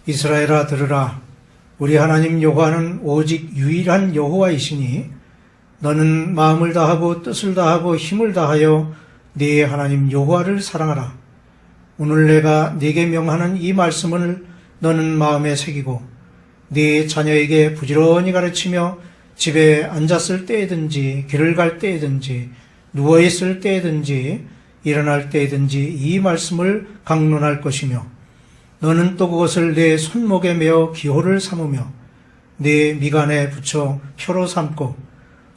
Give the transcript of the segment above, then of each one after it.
이스라엘아 들으라. 우리 하나님 여호와는 오직 유일한 여호와이시니 너는 마음을 다하고 뜻을 다하고 힘을 다하여 네 하나님 여호와를 사랑하라. 오늘 내가 네게 명하는 이 말씀을 너는 마음에 새기고 네 자녀에게 부지런히 가르치며 집에 앉았을 때에든지 길을 갈 때에든지 누워있을 때에든지 일어날 때에든지 이 말씀을 강론할 것이며 너는 또 그것을 내 손목에 메어 기호를 삼으며 내 미간에 붙여 표로 삼고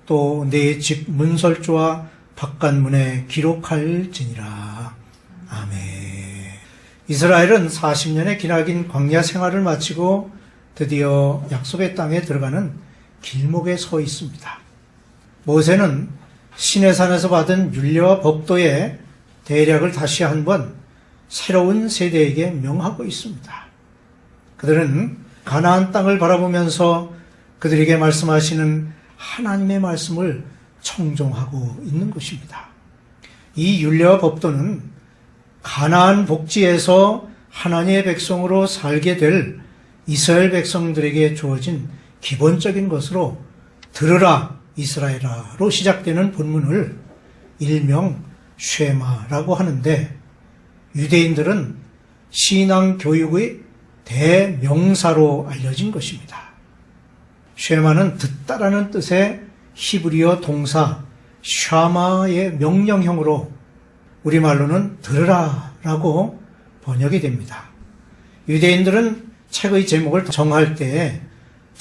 또 내 집 문설주와 바깥문에 기록할지니라. 아멘. 이스라엘은 40년의 기나긴 광야 생활을 마치고 드디어 약속의 땅에 들어가는 길목에 서 있습니다. 모세는 시내산에서 받은 율례와 법도의 대략을 다시 한번 새로운 세대에게 명하고 있습니다. 그들은 가나안 땅을 바라보면서 그들에게 말씀하시는 하나님의 말씀을 청종하고 있는 것입니다. 이 율례와 법도는 가나안 복지에서 하나님의 백성으로 살게 될 이스라엘 백성들에게 주어진 기본적인 것으로 들으라 이스라엘아로 시작되는 본문을 일명 쉐마라고 하는데 유대인들은 신앙 교육의 대명사로 알려진 것입니다. 쉐마는 듣다라는 뜻의 히브리어 동사 샤마의 명령형으로 우리말로는 들으라라고 번역이 됩니다. 유대인들은 책의 제목을 정할 때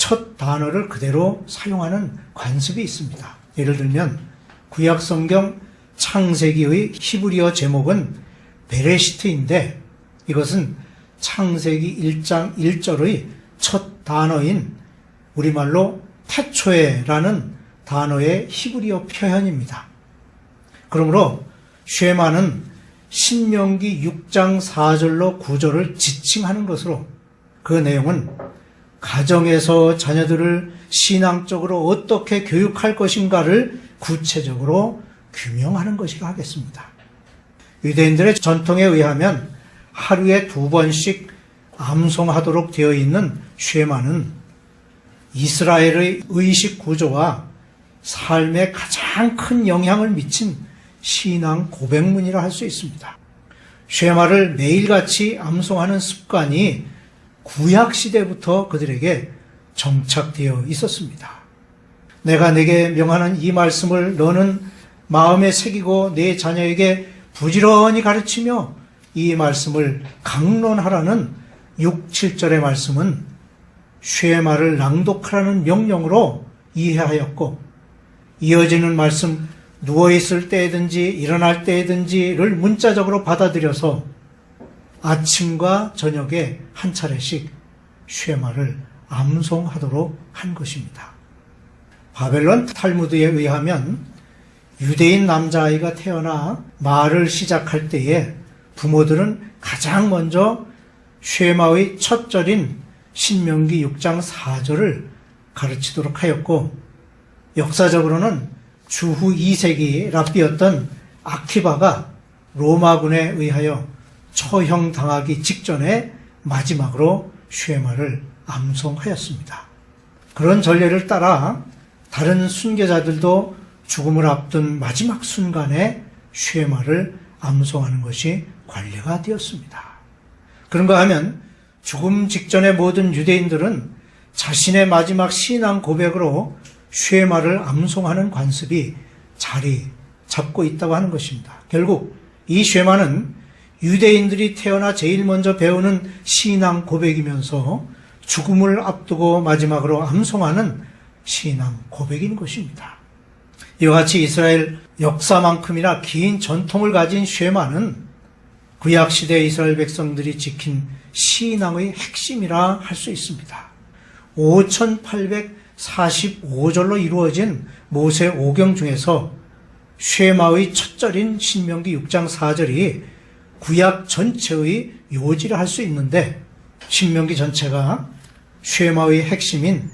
첫 단어를 그대로 사용하는 관습이 있습니다. 예를 들면 구약 성경 창세기의 히브리어 제목은 베레시트인데 이것은 창세기 1장 1절의 첫 단어인 우리말로 태초에라는 단어의 히브리어 표현입니다. 그러므로 쉐마는 신명기 6장 4절로 9절을 지칭하는 것으로 그 내용은 가정에서 자녀들을 신앙적으로 어떻게 교육할 것인가를 구체적으로 규명하는 것이라 하겠습니다. 유대인들의 전통에 의하면 하루에 2번씩 암송하도록 되어 있는 쉐마는 이스라엘의 의식 구조와 삶에 가장 큰 영향을 미친 신앙 고백문이라 할 수 있습니다. 쉐마를 매일같이 암송하는 습관이 구약시대부터 그들에게 정착되어 있었습니다. 내가 내게 명하는 이 말씀을 너는 마음에 새기고 내 자녀에게 부지런히 가르치며 이 말씀을 강론하라는 6, 7절의 말씀은 쉐마를 낭독하라는 명령으로 이해하였고 이어지는 말씀 누워있을 때든지 일어날 때든지를 문자적으로 받아들여서 아침과 저녁에 한 차례씩 쉐마를 암송하도록 한 것입니다. 바벨론 탈무드에 의하면 유대인 남자아이가 태어나 말을 시작할 때에 부모들은 가장 먼저 쉐마의 첫 절인 신명기 6장 4절을 가르치도록 하였고 역사적으로는 주후 2세기 랍비였던 아키바가 로마군에 의하여 처형당하기 직전에 마지막으로 쉐마를 암송하였습니다. 그런 전례를 따라 다른 순교자들도 죽음을 앞둔 마지막 순간에 쉐마를 암송하는 것이 관례가 되었습니다. 그런가 하면 죽음 직전의 모든 유대인들은 자신의 마지막 신앙 고백으로 쉐마를 암송하는 관습이 자리 잡고 있다고 하는 것입니다. 결국 이 쉐마는 유대인들이 태어나 제일 먼저 배우는 신앙 고백이면서 죽음을 앞두고 마지막으로 암송하는 신앙 고백인 것입니다. 이와 같이 이스라엘 역사만큼이나 긴 전통을 가진 쉐마는 구약시대 이스라엘 백성들이 지킨 신앙의 핵심이라 할 수 있습니다. 5845절로 이루어진 모세 오경 중에서 쉐마의 첫 절인 신명기 6장 4절이 구약 전체의 요지를 할 수 있는데 신명기 전체가 쉐마의 핵심인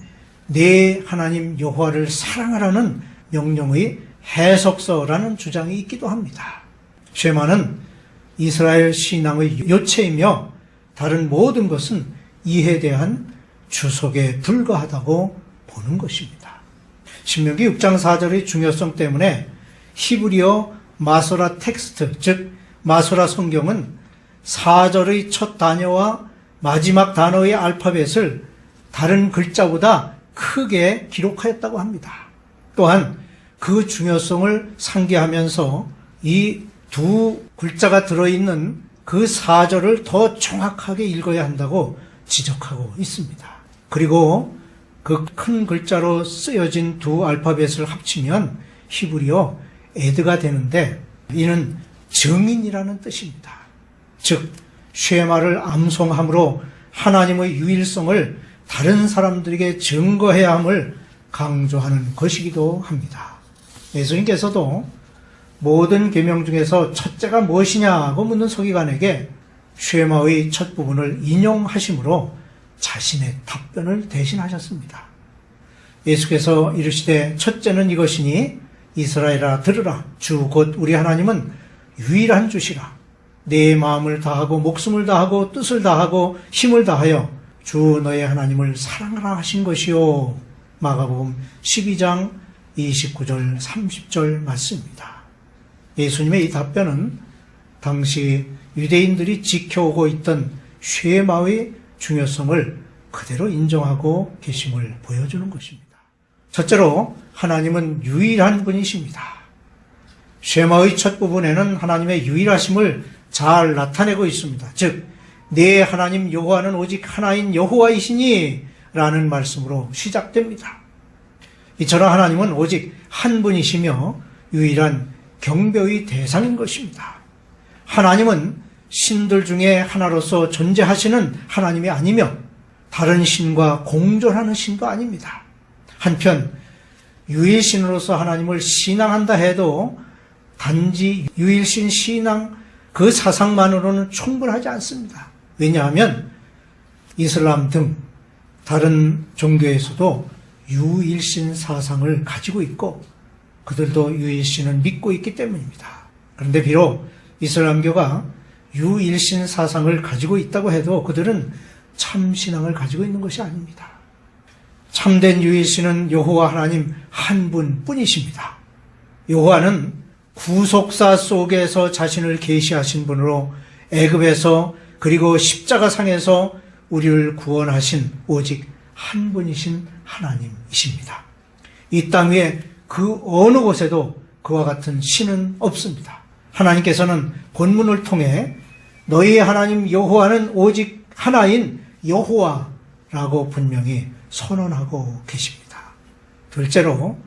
내 하나님 여호와를 사랑하라는 명령의 해석서라는 주장이 있기도 합니다. 쉐마는 이스라엘 신앙의 요체이며 다른 모든 것은 이에 대한 주석에 불과하다고 보는 것입니다. 신명기 6장 4절의 중요성 때문에 히브리어 마소라 텍스트, 즉 마소라 성경은 4절의 첫 단어와 마지막 단어의 알파벳을 다른 글자보다 크게 기록하였다고 합니다. 또한 그 중요성을 상기하면서 이 두 글자가 들어있는 그 4절을 더 정확하게 읽어야 한다고 지적하고 있습니다. 그리고 그 큰 글자로 쓰여진 두 알파벳을 합치면 히브리어 에드가 되는데 이는 증인이라는 뜻입니다. 즉 쉐마를 암송함으로 하나님의 유일성을 다른 사람들에게 증거해야 함을 강조하는 것이기도 합니다. 예수님께서도 모든 계명 중에서 첫째가 무엇이냐고 묻는 서기관에게 쉐마의 첫 부분을 인용하심으로 자신의 답변을 대신하셨습니다. 예수께서 이르시되 첫째는 이것이니 이스라엘아 들으라. 주 곧 우리 하나님은 유일한 주시라. 내 마음을 다하고 목숨을 다하고 뜻을 다하고 힘을 다하여 주 너의 하나님을 사랑하라 하신 것이요. 마가복음 12장 29절 30절 말씀입니다. 예수님의 이 답변은 당시 유대인들이 지켜오고 있던 쉐마의 중요성을 그대로 인정하고 계심을 보여주는 것입니다. 첫째로 하나님은 유일한 분이십니다. 쉐마의 첫 부분에는 하나님의 유일하심을 잘 나타내고 있습니다. 즉, 내 하나님 여호와는 오직 하나인 여호와이시니 라는 말씀으로 시작됩니다. 이처럼 하나님은 오직 한 분이시며 유일한 경배의 대상인 것입니다. 하나님은 신들 중에 하나로서 존재하시는 하나님이 아니며 다른 신과 공존하는 신도 아닙니다. 한편 유일신으로서 하나님을 신앙한다 해도 단지 유일신 신앙 그 사상만으로는 충분하지 않습니다. 왜냐하면 이슬람 등 다른 종교에서도 유일신 사상을 가지고 있고 그들도 유일신을 믿고 있기 때문입니다. 그런데 비록 이슬람교가 유일신 사상을 가지고 있다고 해도 그들은 참신앙을 가지고 있는 것이 아닙니다. 참된 유일신은 여호와 하나님 한 분뿐이십니다. 여호와는 구속사 속에서 자신을 계시하신 분으로 애굽에서 그리고 십자가상에서 우리를 구원하신 오직 한 분이신 하나님이십니다. 이 땅 위에 그 어느 곳에도 그와 같은 신은 없습니다. 하나님께서는 본문을 통해 너희 하나님 여호와는 오직 하나인 여호와라고 분명히 선언하고 계십니다. 둘째로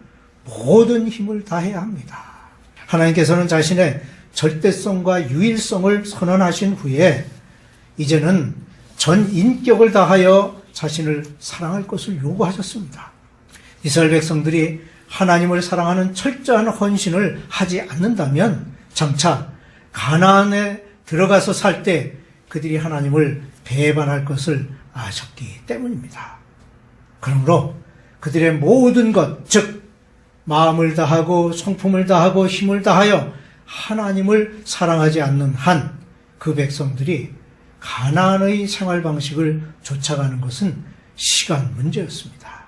모든 힘을 다해야 합니다. 하나님께서는 자신의 절대성과 유일성을 선언하신 후에 이제는 전 인격을 다하여 자신을 사랑할 것을 요구하셨습니다. 이스라엘 백성들이 하나님을 사랑하는 철저한 헌신을 하지 않는다면 장차 가나안에 들어가서 살 때 그들이 하나님을 배반할 것을 아셨기 때문입니다. 그러므로 그들의 모든 것, 즉 마음을 다하고 성품을 다하고 힘을 다하여 하나님을 사랑하지 않는 한 그 백성들이 가나안의 생활 방식을 쫓아가는 것은 시간 문제였습니다.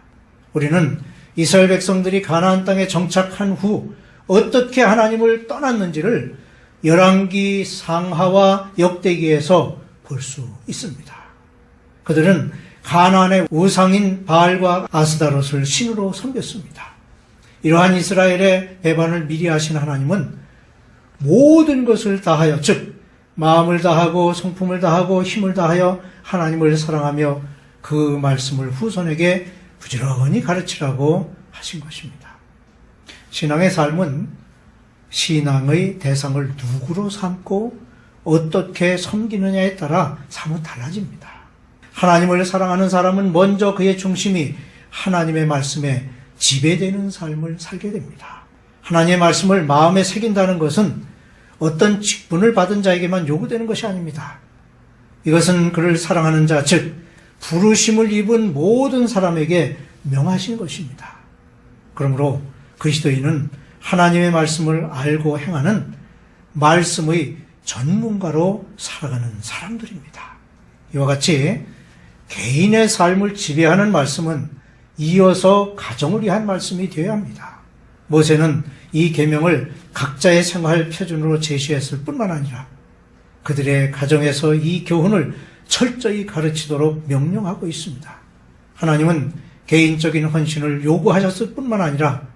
우리는 이스라엘 백성들이 가나안 땅에 정착한 후 어떻게 하나님을 떠났는지를 열왕기 상하와 역대기에서 볼 수 있습니다. 그들은 가나안의 우상인 바알과 아스다롯을 신으로 섬겼습니다. 이러한 이스라엘의 배반을 미리 하신 하나님은 모든 것을 다하여, 즉 마음을 다하고 성품을 다하고 힘을 다하여 하나님을 사랑하며 그 말씀을 후손에게 부지런히 가르치라고 하신 것입니다. 신앙의 삶은 신앙의 대상을 누구로 삼고 어떻게 섬기느냐에 따라 사뭇 달라집니다. 하나님을 사랑하는 사람은 먼저 그의 중심이 하나님의 말씀에 지배되는 삶을 살게 됩니다. 하나님의 말씀을 마음에 새긴다는 것은 어떤 직분을 받은 자에게만 요구되는 것이 아닙니다. 이것은 그를 사랑하는 자, 즉 부르심을 입은 모든 사람에게 명하신 것입니다. 그러므로 그리스도인은 하나님의 말씀을 알고 행하는 말씀의 전문가로 살아가는 사람들입니다. 이와 같이 개인의 삶을 지배하는 말씀은 이어서 가정을 위한 말씀이 되어야 합니다. 모세는 이 계명을 각자의 생활 표준으로 제시했을 뿐만 아니라 그들의 가정에서 이 교훈을 철저히 가르치도록 명령하고 있습니다. 하나님은 개인적인 헌신을 요구하셨을 뿐만 아니라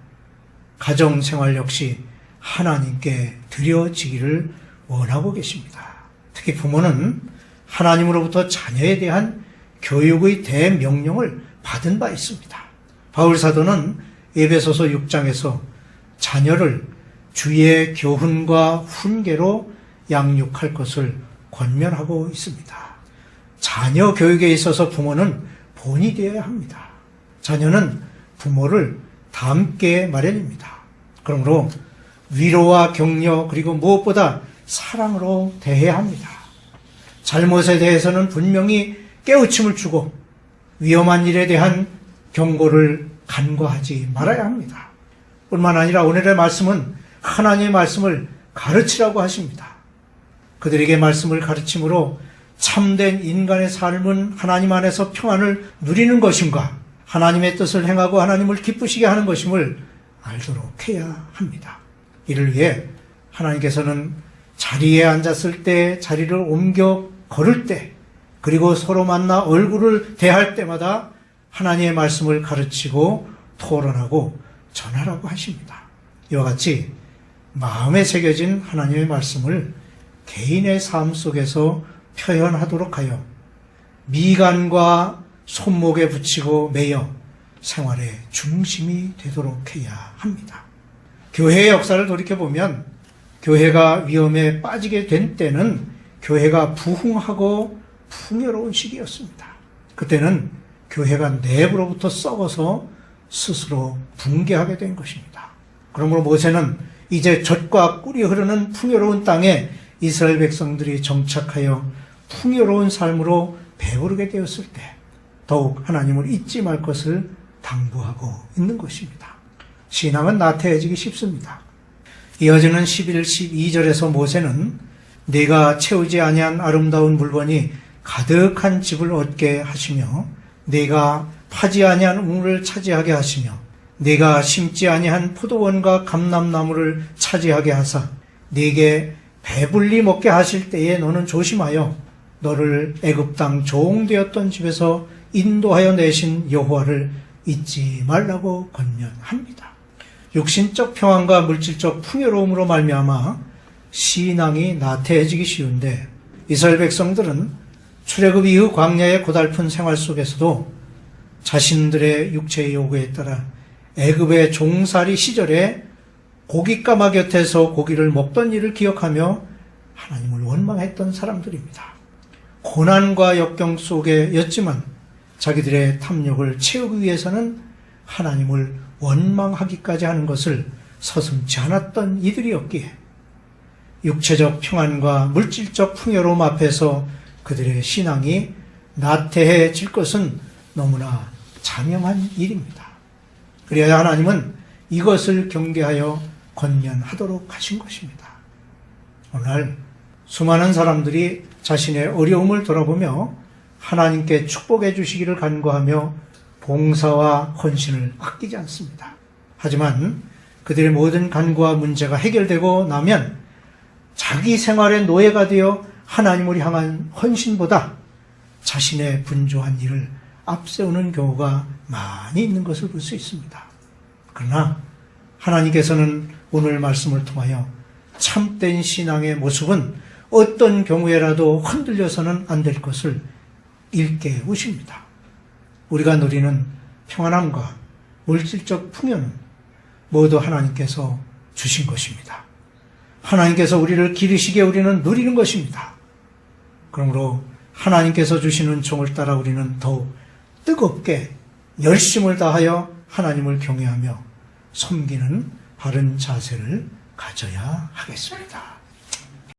가정 생활 역시 하나님께 드려지기를 원하고 계십니다. 특히 부모는 하나님으로부터 자녀에 대한 교육의 대명령을 받은 바 있습니다. 바울 사도는 에베소서 6장에서 자녀를 주의 교훈과 훈계로 양육할 것을 권면하고 있습니다. 자녀 교육에 있어서 부모는 본이 되어야 합니다. 자녀는 부모를 닮게 마련입니다. 그러므로 위로와 격려 그리고 무엇보다 사랑으로 대해야 합니다. 잘못에 대해서는 분명히 깨우침을 주고 위험한 일에 대한 경고를 간과하지 말아야 합니다. 뿐만 아니라 오늘의 말씀은 하나님의 말씀을 가르치라고 하십니다. 그들에게 말씀을 가르침으로 참된 인간의 삶은 하나님 안에서 평안을 누리는 것인가, 하나님의 뜻을 행하고 하나님을 기쁘시게 하는 것임을 알도록 해야 합니다. 이를 위해 하나님께서는 자리에 앉았을 때, 자리를 옮겨 걸을 때, 그리고 서로 만나 얼굴을 대할 때마다 하나님의 말씀을 가르치고 토론하고 전하라고 하십니다. 이와 같이 마음에 새겨진 하나님의 말씀을 개인의 삶 속에서 표현하도록 하여 미간과 손목에 붙이고 매여 생활의 중심이 되도록 해야 합니다. 교회의 역사를 돌이켜보면 교회가 위험에 빠지게 된 때는 교회가 부흥하고 풍요로운 시기였습니다. 그때는 교회가 내부로부터 썩어서 스스로 붕괴하게 된 것입니다. 그러므로 모세는 이제 젖과 꿀이 흐르는 풍요로운 땅에 이스라엘 백성들이 정착하여 풍요로운 삶으로 배부르게 되었을 때 더욱 하나님을 잊지 말 것을 당부하고 있는 것입니다. 신앙은 나태해지기 쉽습니다. 이어지는 11, 12절에서 모세는 내가 채우지 아니한 아름다운 물건이 가득한 집을 얻게 하시며 내가 파지 아니한 우물을 차지하게 하시며 내가 심지 아니한 포도원과 감람나무를 차지하게 하사 네게 배불리 먹게 하실 때에 너는 조심하여 너를 애굽 땅 종되었던 집에서 인도하여 내신 여호와를 잊지 말라고 권면합니다. 육신적 평안과 물질적 풍요로움으로 말미암아 신앙이 나태해지기 쉬운데 이스라엘 백성들은 출애굽 이후 광야의 고달픈 생활 속에서도 자신들의 육체의 요구에 따라 애굽의 종살이 시절에 고깃가마 곁에서 고기를 먹던 일을 기억하며 하나님을 원망했던 사람들입니다. 고난과 역경 속에였지만 자기들의 탐욕을 채우기 위해서는 하나님을 원망하기까지 하는 것을 서슴지 않았던 이들이었기에 육체적 평안과 물질적 풍요로움 앞에서 그들의 신앙이 나태해질 것은 너무나 자명한 일입니다. 그래야 하나님은 이것을 경계하여 권면하도록 하신 것입니다. 오늘 수많은 사람들이 자신의 어려움을 돌아보며 하나님께 축복해 주시기를 간구하며 봉사와 헌신을 아끼지 않습니다. 하지만 그들의 모든 간구와 문제가 해결되고 나면 자기 생활의 노예가 되어 하나님을 향한 헌신보다 자신의 분주한 일을 앞세우는 경우가 많이 있는 것을 볼 수 있습니다. 그러나 하나님께서는 오늘 말씀을 통하여 참된 신앙의 모습은 어떤 경우에라도 흔들려서는 안 될 것을 일깨우십니다. 우리가 누리는 평안함과 물질적 풍요는 모두 하나님께서 주신 것입니다. 하나님께서 우리를 기르시기에 우리는 누리는 것입니다. 그러므로 하나님께서 주시는 종을 따라 우리는 더욱 뜨겁게 열심을 다하여 하나님을 경외하며 섬기는 바른 자세를 가져야 하겠습니다.